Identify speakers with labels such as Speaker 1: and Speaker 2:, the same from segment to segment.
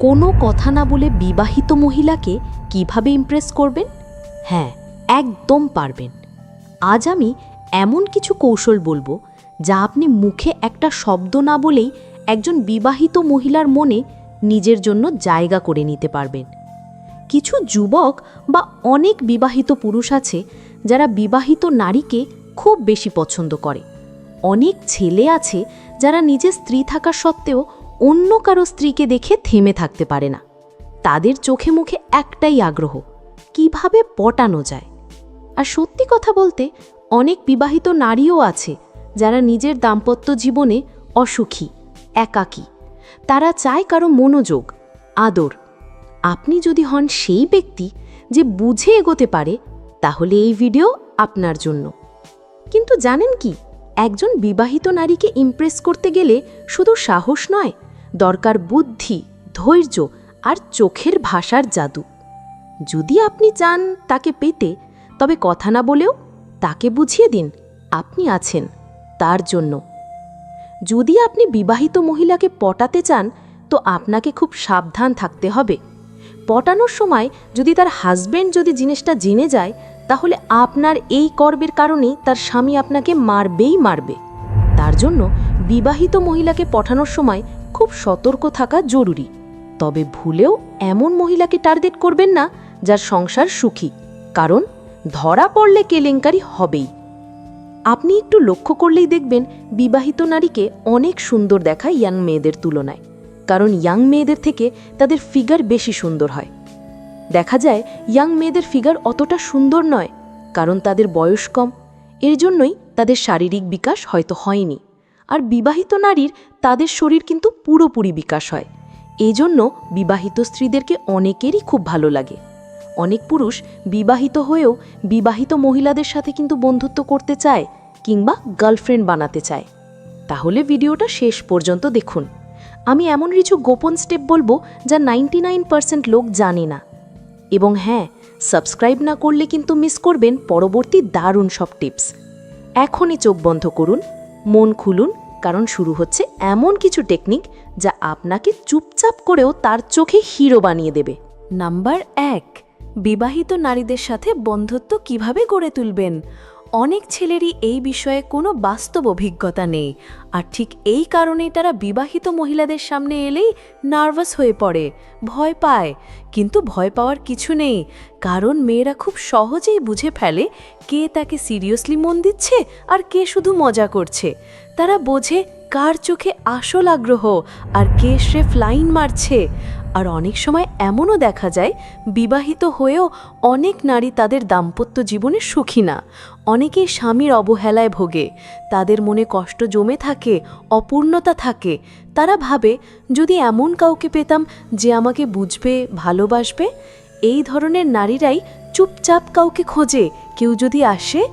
Speaker 1: কোনো কথা না বলে বিবাহিত মহিলাকে কিভাবে ইমপ্রেস করবেন? হ্যাঁ, একদম পারবেন। আজ আমি এমন কিছু কৌশল বলবো যা আপনি মুখে একটা শব্দ না বলেই একজন বিবাহিত মহিলার মনে নিজের জন্য জায়গা করে নিতে পারবেন। কিছু যুবক বা অনেক বিবাহিত পুরুষ আছে যারা বিবাহিত নারীকে খুব বেশি পছন্দ করে। অনেক ছেলে আছে যারা নিজের স্ত্রী থাকা সত্ত্বেও অন্য কারো স্ত্রীকে দেখে থেমে থাকতে পারে না। তাদের চোখে মুখে একটাই আগ্রহ, কিভাবে পটানো যায়। আর সত্যি কথা বলতে অনেক বিবাহিত নারীও আছে যারা নিজের দাম্পত্য জীবনে অসুখী, একাকী। তারা চায় কারো মনোযোগ, আদর। আপনি যদি হন সেই ব্যক্তি যে বুঝে এগোতে পারে, তাহলে এই ভিডিও আপনার জন্য। কিন্তু জানেন কি, একজন বিবাহিত নারীকে ইমপ্রেস করতে গেলে শুধু সাহস নয়, দরকার বুদ্ধি, ধৈর্য আর চোখের ভাষার জাদু। যদি আপনি চান তাকে পেতে, তবে কথা না বলেও তাকে বুঝিয়ে দিন আপনি আছেন তার জন্য। যদি আপনি বিবাহিত মহিলাকে পটাতে চান, তো আপনাকে খুব সাবধান থাকতে হবে। পটানোর সময় যদি তার হাজব্যান্ড যদি জিনিসটা জেনে যায়, তাহলে আপনার এই কর্মের কারণেই তার স্বামী আপনাকে মারবেই মারবে। তার জন্য বিবাহিত মহিলাকে পটানোর সময় খুব সতর্ক থাকা জরুরি। তবে ভুলেও এমন মহিলাকে টার্গেট করবেন না যার সংসার সুখী, কারণ ধরা পড়লে কেলেঙ্কারি হবেই। আপনি একটু লক্ষ্য করলেই দেখবেন বিবাহিত নারীকে অনেক সুন্দর দেখায় ইয়াং মেয়েদের তুলনায়, কারণ ইয়াং মেয়েদের থেকে তাদের ফিগার বেশি সুন্দর হয়। দেখা যায় ইয়াং মেয়েদের ফিগার অতটা সুন্দর নয়, কারণ তাদের বয়স কম, এর জন্যই তাদের শারীরিক বিকাশ হয়তো হয়নি। আর বিবাহিত নারীর তাদের শরীর কিন্তু পুরোপুরি বিকাশ হয়। এই জন্য বিবাহিত স্ত্রীদেরকে অনেকেরই খুব ভালো লাগে। অনেক পুরুষ বিবাহিত হয়েও বিবাহিত মহিলাদের সাথে কিন্তু বন্ধুত্ব করতে চায় কিংবা গার্লফ্রেন্ড বানাতে চায়। তাহলে ভিডিওটা শেষ পর্যন্ত দেখুন। আমি এমন কিছু গোপন স্টেপ বলবো যা 99% লোক জানে না। এবং হ্যাঁ, সাবস্ক্রাইব না করলে কিন্তু মিস করবেন পরবর্তী দারুণ সব টিপস। এখনই চোখ বন্ধ করুন, মন খুলুন, কারণ শুরু হচ্ছে এমন কিছু টেকনিক যা আপনাকে চুপচাপ করেও তার চোখে হিরো বানিয়ে দেবে। নাম্বার 1, বিবাহিত নারীদের সাথে বন্ধুত্ব কিভাবে গড়ে তুলবেন। অনেক ছেলেরই এই বিষয়ে কোনো বাস্তব অভিজ্ঞতা নেই, আর ঠিক এই কারণেই তারা বিবাহিত মহিলাদের সামনে এলেই নার্ভাস হয়ে পড়ে, ভয় পায়। কিন্তু ভয় পাওয়ার কিছু নেই, কারণ মেয়েরা খুব সহজেই বুঝে ফেলে কে তাকে সিরিয়াসলি মন দিচ্ছে আর কে শুধু মজা করছে। তারা বোঝে কার চোখে আসল আগ্রহ আর কে স্রেফ লাইন মারছে। আর অনেক সময় এমনও দেখা যায় বিবাহিত হয়েও অনেক নারী তাদের দাম্পত্য জীবনে সুখী না। অনেকেই স্বামীর অবহেলায় ভোগে, তাদের মনে কষ্ট জমে থাকে, অপূর্ণতা থাকে। তারা ভাবে যদি এমন কাউকে পেতাম যে আমাকে বুঝবে, ভালোবাসবে। এই ধরনের নারীরাই চুপচাপ কাউকে খোঁজে, কেউ যদি আসে।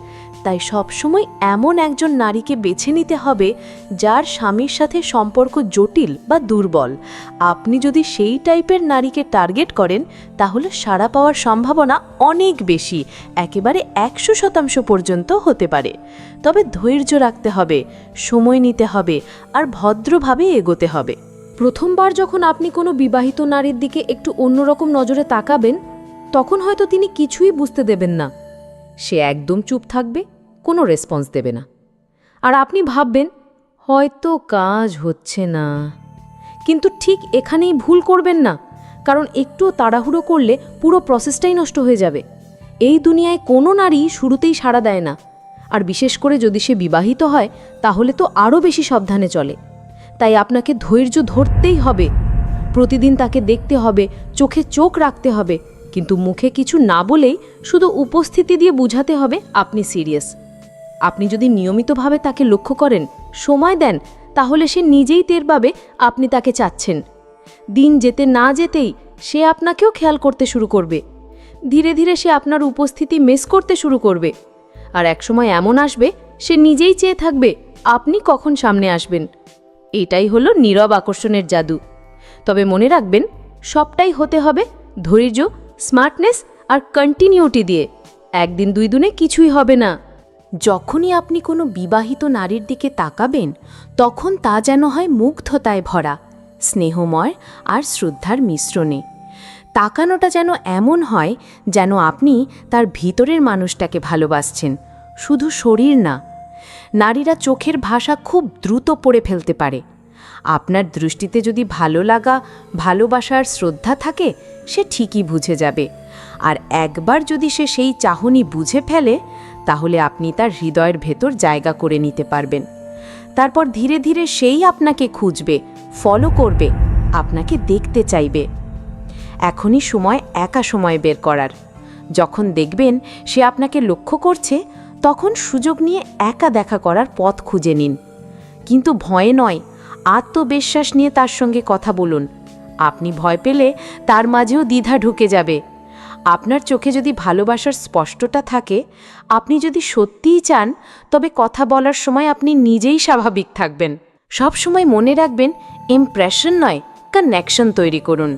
Speaker 1: তাই সবসময় এমন একজন নারীকে বেছে নিতে হবে যার স্বামীর সাথে সম্পর্ক জটিল বা দুর্বল। আপনি যদি সেই টাইপের নারীকে টার্গেট করেন, তাহলে সাড়া পাওয়ার সম্ভাবনা অনেক বেশি, একেবারে 100% পর্যন্ত হতে পারে। তবে ধৈর্য রাখতে হবে, সময় নিতে হবে আর ভদ্রভাবে এগোতে হবে। প্রথমবার যখন আপনি কোনো বিবাহিত নারীর দিকে একটু অন্যরকম নজরে তাকাবেন, তখন হয়তো তিনি কিছুই বুঝতে দেবেন না। সে একদম চুপ থাকবে, কোনো রেসপন্স দেবে না। আর আপনি ভাববেন হয়তো কাজ হচ্ছে না। কিন্তু ঠিক এখানেই ভুল করবেন না, কারণ একটু তাড়াহুড়ো করলে পুরো প্রসেসটাই নষ্ট হয়ে যাবে। এই দুনিয়ায় কোনো নারী শুরুতেই সাড়া দেয় না, আর বিশেষ করে যদি সে বিবাহিত হয়, তাহলে তো আরও বেশি সাবধানে চলে। তাই আপনাকে ধৈর্য ধরতেই হবে, প্রতিদিন তাকে দেখতে হবে, চোখে চোখ রাখতে হবে, কিন্তু মুখে কিছু না বলেই শুধু উপস্থিতি দিয়ে বুঝাতে হবে আপনি সিরিয়াস। আপনি যদি নিয়মিতভাবে তাকে লক্ষ্য করেন, সময় দেন, তাহলে সে নিজেই টের পাবে আপনি তাকে চাচ্ছেন। দিন যেতে না যেতেই সে আপনাকেও খেয়াল করতে শুরু করবে। ধীরে ধীরে সে আপনার উপস্থিতি মিস করতে শুরু করবে। আর একসময় এমন আসবে সে নিজেই চেয়ে থাকবে আপনি কখন সামনে আসবেন। এটাই হলো নীরব আকর্ষণের জাদু। তবে মনে রাখবেন, সবটাই হতে হবে ধৈর্য, স্মার্টনেস আর কন্টিনিউটি দিয়ে। একদিন দুই দিনে কিছুই হবে না। যখনই আপনি কোনো বিবাহিত নারীর দিকে তাকাবেন, তখন তা যেন হয় মুগ্ধতায় ভরা, স্নেহময় আর শ্রদ্ধার মিশ্রণে। তাকানোটা যেন এমন হয় যেন আপনি তার ভিতরের মানুষটাকে ভালোবাসছেন, শুধু শরীর না। নারীরা চোখের ভাষা খুব দ্রুত পড়ে ফেলতে পারে। আপনার দৃষ্টিতে যদি ভালো লাগা, ভালোবাসা আর শ্রদ্ধা থাকে, সে ঠিকই বুঝে যাবে। আর একবার যদি সে সেই চাহনি বুঝে ফেলে, তাহলে আপনি তার হৃদয়ের ভেতর জায়গা করে নিতে পারবেন। তারপর ধীরে ধীরে সেই আপনাকে খুঁজবে, ফলো করবে, আপনাকে দেখতে চাইবে। এখনই সময় একা সময় বের করার। যখন দেখবেন সে আপনাকে লক্ষ্য করছে, তখন সুযোগ নিয়ে একা দেখা করার পথ খুঁজে নিন। কিন্তু ভয়ে নয়, আত্মবিশ্বাস নিয়ে তার সঙ্গে কথা বলুন। আপনি ভয় পেলে তার মাঝেও দ্বিধা ঢুকে যাবে। আপনার চোখে যদি ভালোবাসার স্পষ্টতা থাকে, আপনি যদি সত্যিই চান, তবে কথা বলার সময় আপনি নিজেই স্বাভাবিক থাকবেন। সব সময় মনে রাখবেন, ইমপ্রেশন নয়, কানেকশন তৈরি করুন।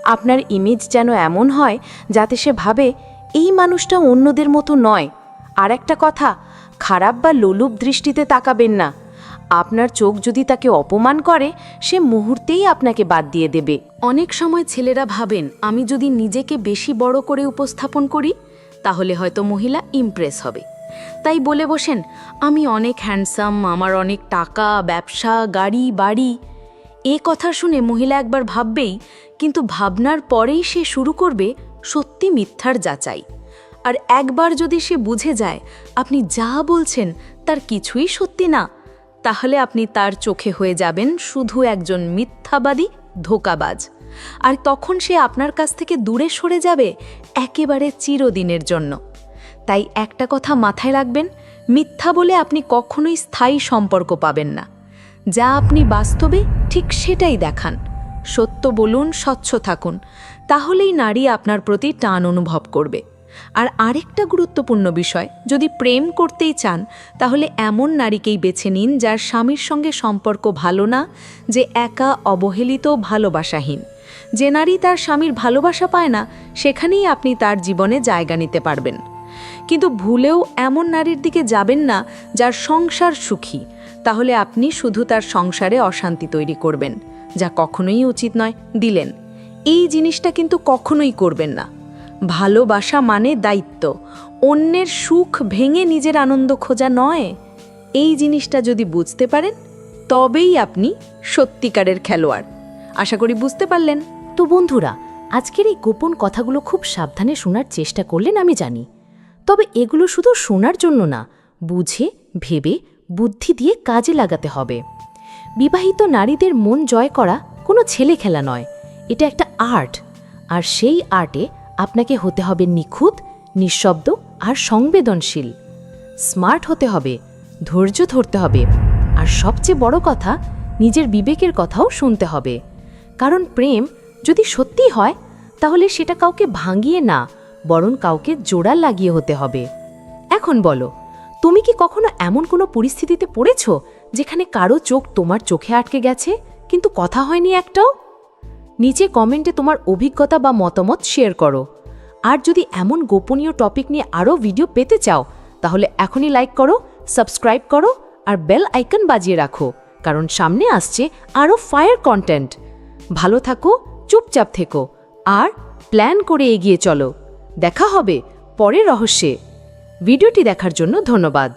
Speaker 1: আপনার ইমেজ যেন এমন হয় যাতে সে ভাবে এই মানুষটা অন্যদের মতো নয়। আর একটা কথা, খারাপ বা লোলুপ দৃষ্টিতে তাকাবেন না। আপনার চোখ যদি তাকে অপমান করে, সে মুহূর্তেই আপনাকে বাদ দিয়ে দেবে। অনেক সময় ছেলেরা ভাবেন, আমি যদি নিজেকে বেশি বড় করে উপস্থাপন করি, তাহলে হয়তো মহিলা ইমপ্রেস হবে। তাই বলে বসেন, আমি অনেক হ্যান্ডসাম, আমার অনেক টাকা, ব্যবসা, গাড়ি, বাড়ি। এ কথা শুনে মহিলা একবার ভাববেই, কিন্তু ভাবনার পরেই সে শুরু করবে সত্যি মিথ্যার যাচাই। আর একবার যদি সে বুঝে যায় আপনি যা বলছেন তার কিছুই সত্যি না, তাহলে আপনি তার চোখে হয়ে যাবেন শুধু একজন মিথ্যাবাদী, ধোঁকাবাজ। আর তখন সে আপনার কাছ থেকে দূরে সরে যাবে একেবারে চিরদিনের জন্য। তাই একটা কথা মাথায় রাখবেন, মিথ্যা বলে আপনি কখনোই স্থায়ী সম্পর্ক পাবেন না। যা আপনি বাস্তবে ঠিক সেটাই দেখান। সত্য বলুন, স্বচ্ছ থাকুন, তাহলেই নারী আপনার প্রতি টান অনুভব করবে। আর আরেকটা গুরুত্বপূর্ণ বিষয়, যদি প্রেম করতেই চান, তাহলে এমন নারীকেই বেছে নিন যার স্বামীর সঙ্গে সম্পর্ক ভালো না, যে একা, অবহেলিত, ভালোবাসাহীন। যে নারী তার স্বামীর ভালোবাসা পায় না, সেখানেই আপনি তার জীবনে জায়গা নিতে পারবেন। কিন্তু ভুলেও এমন নারীর দিকে যাবেন না যার সংসার সুখী, তাহলে আপনি শুধু তার সংসারে অশান্তি তৈরি করবেন, যা কখনোই উচিত নয়। দিলেন, এই জিনিসটা কিন্তু কখনোই করবেন না। ভালোবাসা মানে দায়িত্ব, অন্যের সুখ ভেঙে নিজের আনন্দ খোঁজা নয়। এই জিনিসটা যদি বুঝতে পারেন, তবেই আপনি সত্যিকারের খেলোয়াড়। আশা করি বুঝতে পারলেন। তো বন্ধুরা, আজকের এই গোপন কথাগুলো খুব সাবধানে শোনার চেষ্টা করলেন আমি জানি। তবে এগুলো শুধু শোনার জন্য না, বুঝে ভেবে বুদ্ধি দিয়ে কাজে লাগাতে হবে। বিবাহিত নারীদের মন জয় করা কোনো ছেলে খেলা নয়, এটা একটা আর্ট। আর সেই আর্টে আপনাকে হতে হবে নিখুঁত, নিঃশব্দ আর সংবেদনশীল। স্মার্ট হতে হবে, ধৈর্য ধরতে হবে, আর সবচেয়ে বড় কথা, নিজের বিবেকের কথাও শুনতে হবে। কারণ প্রেম যদি সত্যি হয়, তাহলে সেটা কাউকে ভাঙিয়ে না, বরং কাউকে জোড়া লাগিয়ে হতে হবে। এখন বলো, তুমি কি কখনো এমন কোনো পরিস্থিতিতে পড়েছো যেখানে কারো চোখ তোমার চোখে আটকে গেছে, কিন্তু কথা হয়নি একটাও? নিচে কমেন্টে তোমার অভিজ্ঞতা বা মতামত শেয়ার করো। আর যদি এমন গোপনীয় টপিক নিয়ে আরও ভিডিও পেতে চাও, তাহলে এখনই লাইক করো, সাবস্ক্রাইব করো আর বেল আইকন বাজিয়ে রাখো, কারণ সামনে আসছে আরও ফায়ার কন্টেন্ট। ভালো থাকো, চুপচাপ থেকো আর প্ল্যান করে এগিয়ে চলো। দেখা হবে পরের রহস্যে। ভিডিওটি দেখার জন্য ধন্যবাদ।